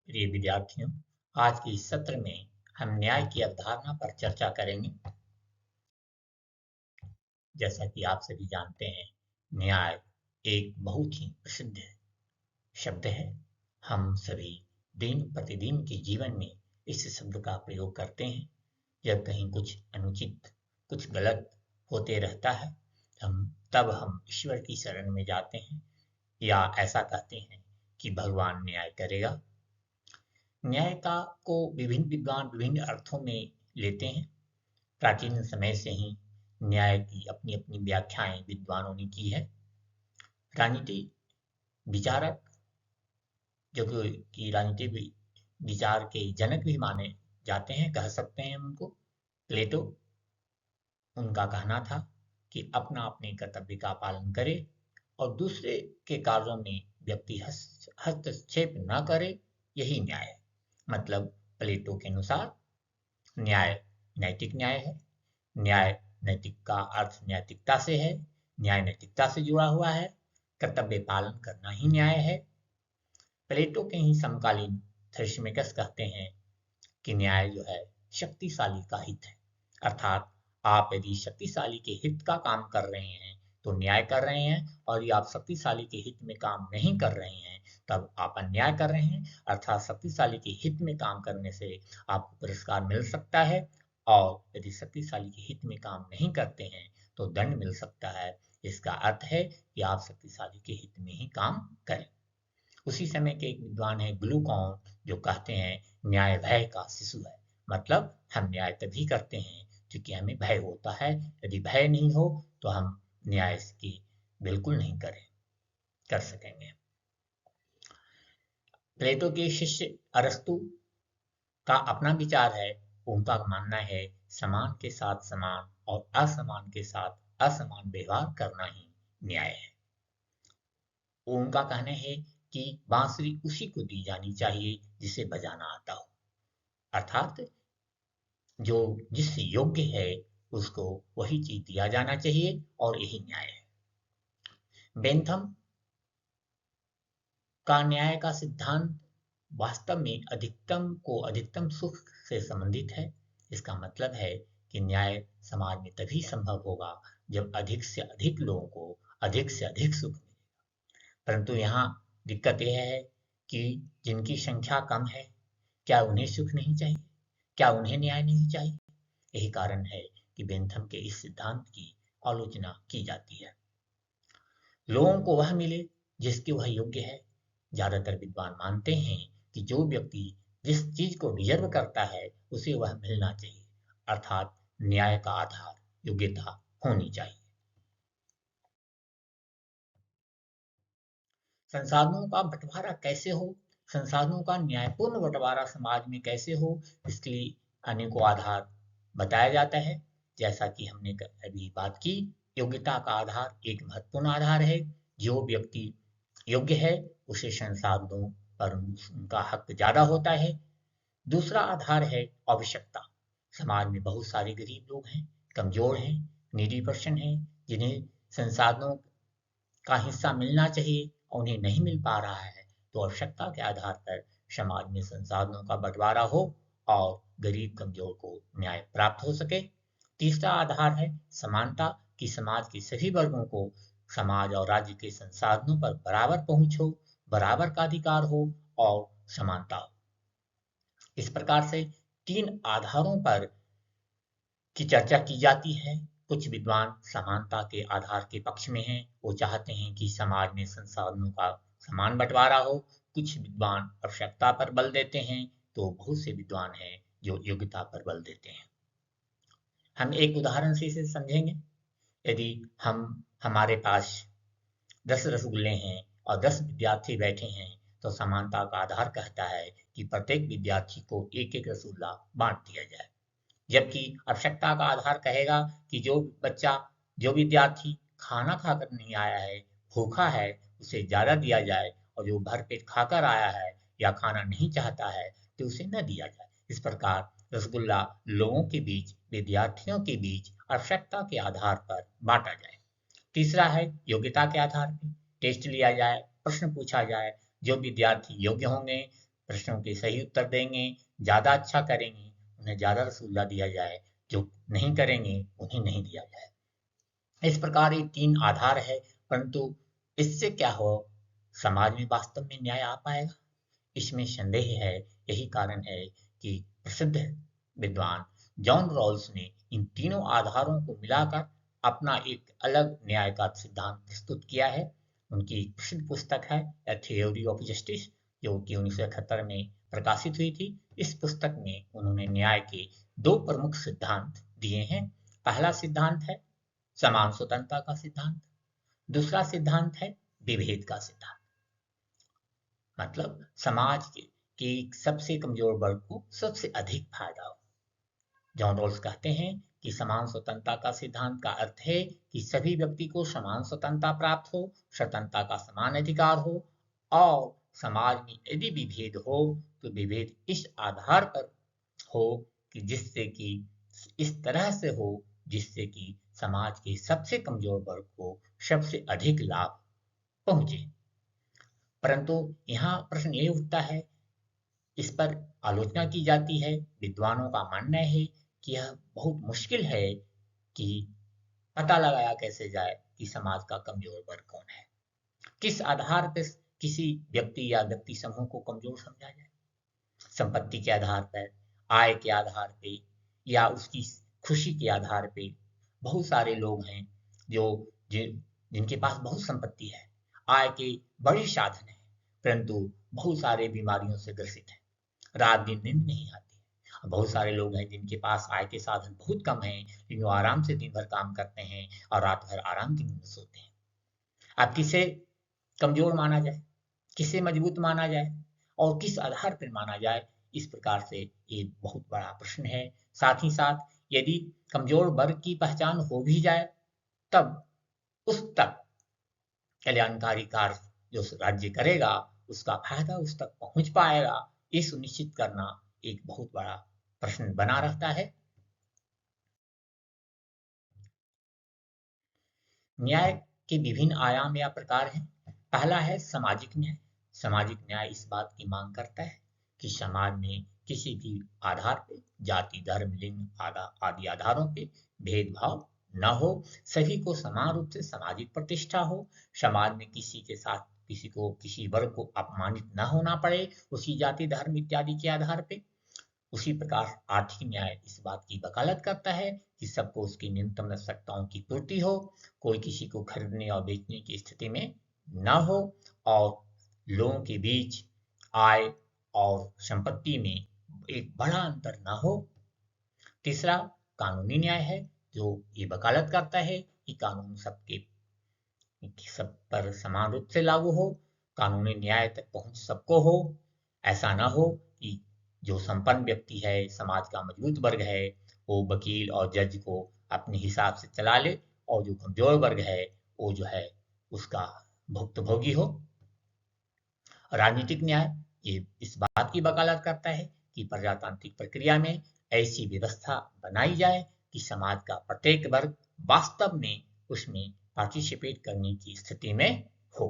प्रिय विद्यार्थियों, आज के इस सत्र में हम न्याय की अवधारणा पर चर्चा करेंगे। जैसा कि आप सभी जानते हैं, न्याय एक बहुत ही प्रसिद्ध शब्द है। हम सभी दिन प्रतिदिन के जीवन में इस शब्द का प्रयोग करते हैं। जब कहीं कुछ अनुचित, कुछ गलत होते रहता है, तब हम ईश्वर की शरण में जाते हैं या ऐसा कहते हैं कि भगवान न्याय करेगा। न्याय का को विभिन्न विद्वान विभिन्न अर्थों में लेते हैं। प्राचीन समय से ही न्याय की अपनी अपनी व्याख्याएं विद्वानों ने की है। राजनीति विचारक, जो कि राजनीति विचार के जनक भी माने जाते हैं, कह सकते हैं उनको, प्लेटो। उनका कहना था कि अपना अपने कर्तव्य का पालन करे और दूसरे के कार्यों में व्यक्ति हस्तक्षेप न करे, यही न्याय है। मतलब प्लेटो के अनुसार न्याय नैतिक न्याय है। न्याय नैतिक का अर्थ नैतिकता से है। न्याय नैतिकता से जुड़ा हुआ है। कर्तव्य पालन करना ही न्याय है। प्लेटो के ही समकालीन थ्रेसमेकस कहते हैं कि न्याय जो है शक्तिशाली का हित है। अर्थात आप यदि शक्तिशाली के हित का काम कर रहे हैं तो न्याय कर रहे हैं, और यदि आप शक्तिशाली के हित में काम नहीं कर रहे हैं तब आप अन्याय कर रहे हैं। अर्थात शक्तिशाली के हित में काम करने से आपको पुरस्कार मिल सकता है, और यदि शक्तिशाली के हित में काम नहीं करते हैं तो दंड मिल सकता है। इसका अर्थ है कि आप शक्तिशाली के हित में ही काम करें। उसी समय के एक विद्वान है ग्लूकॉन, जो कहते हैं न्याय भय का शिशु है। मतलब हम न्याय तभी करते हैं क्योंकि हमें भय होता है। यदि भय नहीं हो तो हम न्याय की बिल्कुल नहीं कर सकेंगे। प्लेटो के शिष्य अरस्तु का अपना विचार है। उनका मानना है समान के साथ समान और असमान के साथ असमान व्यवहार करना ही न्याय है। उनका कहना है कि बांसुरी उसी को दी जानी चाहिए जिसे बजाना आता हो। अर्थात जो जिससे योग्य है उसको वही चीज दिया जाना चाहिए, और यही न्याय है। बेंथम का न्याय का सिद्धांत वास्तव में अधिकतम को अधिकतम सुख से संबंधित है। इसका मतलब है कि न्याय समाज में तभी संभव होगा जब अधिक से अधिक लोगों को अधिक से अधिक सुख मिले। परंतु यहाँ दिक्कत यह है कि जिनकी संख्या कम है, क्या उन्हें सुख नहीं चाहिए? क्या उन्हें न्याय नहीं चाहिए? यही कारण है कि बेंथम के इस सिद्धांत की आलोचना की जाती है। लोगों को वह मिले जिसके वह योग्य है। ज्यादातर विद्वान मानते हैं कि जो व्यक्ति जिस चीज को डिजर्व करता है उसे वह मिलना चाहिए। अर्थात न्याय का आधार योग्यता होनी चाहिए। संसाधनों का बंटवारा कैसे हो? संसाधनों का न्यायपूर्ण बंटवारा समाज में कैसे हो, इसके लिए अनेकों आधार बताया जाता है। जैसा कि हमने अभी बात की, योग्यता का आधार एक महत्वपूर्ण आधार है। जो व्यक्ति योग्य है उसे संसाधनों पर उनका हक ज्यादा होता है। दूसरा आधार है आवश्यकता। समाज में बहुत सारे गरीब लोग हैं, कमजोर हैं, नीडी पर्सन हैं, जिन्हें संसाधनों का हिस्सा मिलना चाहिए और उन्हें नहीं मिल पा रहा है। तो आवश्यकता के आधार पर समाज में संसाधनों का बंटवारा हो और गरीब कमजोर को न्याय प्राप्त हो सके। तीसरा आधार है समानता, कि समाज के सभी वर्गों को समाज और राज्य के संसाधनों पर बराबर पहुंच हो, बराबर का अधिकार हो और समानता हो। इस प्रकार से तीन आधारों पर की चर्चा की जाती है। कुछ विद्वान समानता के आधार के पक्ष में हैं। वो चाहते हैं कि समाज में संसाधनों का समान बंटवारा हो। कुछ विद्वान आवश्यकता पर बल देते हैं, तो बहुत से विद्वान हैं जो योग्यता पर बल देते हैं। हम एक उदाहरण से इसे समझेंगे। यदि हमारे पास 10 रसगुल्ले हैं और 10 विद्यार्थी बैठे हैं, तो समानता का आधार कहता है कि प्रत्येक विद्यार्थी को एक एक रसगुल्ला बांट दिया जाए। जबकि आवश्यकता का आधार कहेगा कि जो विद्यार्थी खाना खाकर नहीं आया है, भूखा है, उसे ज्यादा दिया जाए, और जो भरपेट खाकर आया है या खाना नहीं चाहता है तो उसे न दिया जाए। इस प्रकार रसगुल्ला लोगों के बीच, विद्यार्थियों के बीच आवश्यकता के आधार पर बांटा जाए। तीसरा है योग्यता के आधार पर टेस्ट लिया जाए, प्रश्न पूछा जाए। जो विद्यार्थी योग्य होंगे प्रश्नों के सही उत्तर देंगे, ज़्यादा अच्छा करेंगे, उन्हें ज़्यादा रसूलयाँ दिया जाए, जो नहीं करेंगे उन्हें नहीं दिया जाए। इस प्रकार ये 3 आधार है, परंतु इससे क्या हो, समाज में वास्तव में न्याय आ पाएगा? इसमें संदेह है। यही कारण है कि प्रसिद्ध विद्वान जॉन रॉल्स ने इन तीनों आधारों को मिलाकर अपना एक अलग न्याय का सिद्धांत प्रस्तुत किया है। उनकी एक प्रसिद्ध पुस्तक है ए थ्योरी ऑफ जस्टिस, जो कि 1971 में प्रकाशित हुई थी। इस पुस्तक में उन्होंने न्याय के 2 प्रमुख सिद्धांत दिए हैं। पहला सिद्धांत है समान स्वतंत्रता का सिद्धांत, दूसरा सिद्धांत है विभेद का सिद्धांत। मतलब समाज के सबसे कमजोर वर्ग को सबसे अधिक फायदा हो। जॉन रॉल्स कहते हैं कि समान स्वतंत्रता का सिद्धांत का अर्थ है कि सभी व्यक्ति को समान स्वतंत्रता प्राप्त हो, स्वतंत्रता का समान अधिकार हो, और समाज में यदि विभेद हो तो विभेद इस आधार पर हो कि जिससे कि इस तरह से हो जिससे कि समाज के सबसे कमजोर वर्ग को सबसे अधिक लाभ पहुंचे। परंतु यहाँ प्रश्न ये उठता है, इस पर आलोचना की जाती है। विद्वानों का मानना है कि यह बहुत मुश्किल है कि पता लगाया कैसे जाए कि समाज का कमजोर वर्ग कौन है। किस आधार पर किसी व्यक्ति या व्यक्ति समूह को कमजोर समझा जाए? संपत्ति के आधार पर, आय के आधार पे, या उसकी खुशी के आधार पे। बहुत सारे लोग हैं जो जिनके पास बहुत संपत्ति है, आय के बड़े साधन हैं, परंतु बहुत सारे बीमारियों से ग्रसित हैं, रात दिन नींद नहीं आती है। बहुत सारे लोग हैं जिनके पास आय के साधन बहुत कम हैं, लेकिन वो आराम से दिन भर काम करते हैं और रात भर आराम की नींद सोते हैं। अब किसे कमजोर माना जाए, किसे मजबूत माना जाए, और किस आधार पर माना जाए? इस प्रकार से ये बहुत बड़ा प्रश्न है। साथ ही साथ यदि कमजोर वर्ग की पहचान हो भी जाए, तब उस तक कल्याणकारी कार्य जो राज्य करेगा उसका फायदा उस तक पहुंच पाएगा, ये सुनिश्चित करना एक बहुत बड़ा प्रश्न बना रहता है। न्याय के विभिन्न आयाम या प्रकार हैं। पहला है सामाजिक न्याय। सामाजिक न्याय इस बात की मांग करता है कि समाज में किसी भी आधार पर, जाति, धर्म, लिंग आदि आधारों पे भेदभाव न हो, सभी को समान रूप से सामाजिक प्रतिष्ठा हो, समाज में किसी के साथ किसी वर्ग को अपमानित न होना पड़े उसी जाति, धर्म इत्यादि के आधार पे। उसी प्रकार आर्थिक न्याय इस बात की वकालत करता है कि सबको उसकी न्यूनतम आवश्यकताओं की पूर्ति हो, कोई किसी को खरीदने और बेचने की स्थिति में न हो, और लोगों के बीच आय और संपत्ति में एक बड़ा अंतर न हो। तीसरा कानूनी न्याय है, जो ये वकालत करता है कि कानून सब पर समान रूप से लागू हो, कानूनी न्याय तक पहुंच सबको हो। ऐसा ना हो कि जो संपन्न व्यक्ति है, समाज का मजबूत वर्ग है, वो वकील और जज को अपने हिसाब से चला ले, और जो कमजोर वर्ग है वो जो है उसका भुक्तभोगी हो। राजनीतिक न्याय ये इस बात की वकालत करता है कि प्रजातांत्रिक प्रक्रिया में ऐसी व्यवस्था बनाई जाए कि समाज का प्रत्येक वर्ग वास्तव में उसमें पार्टिसिपेट करने की स्थिति में हो।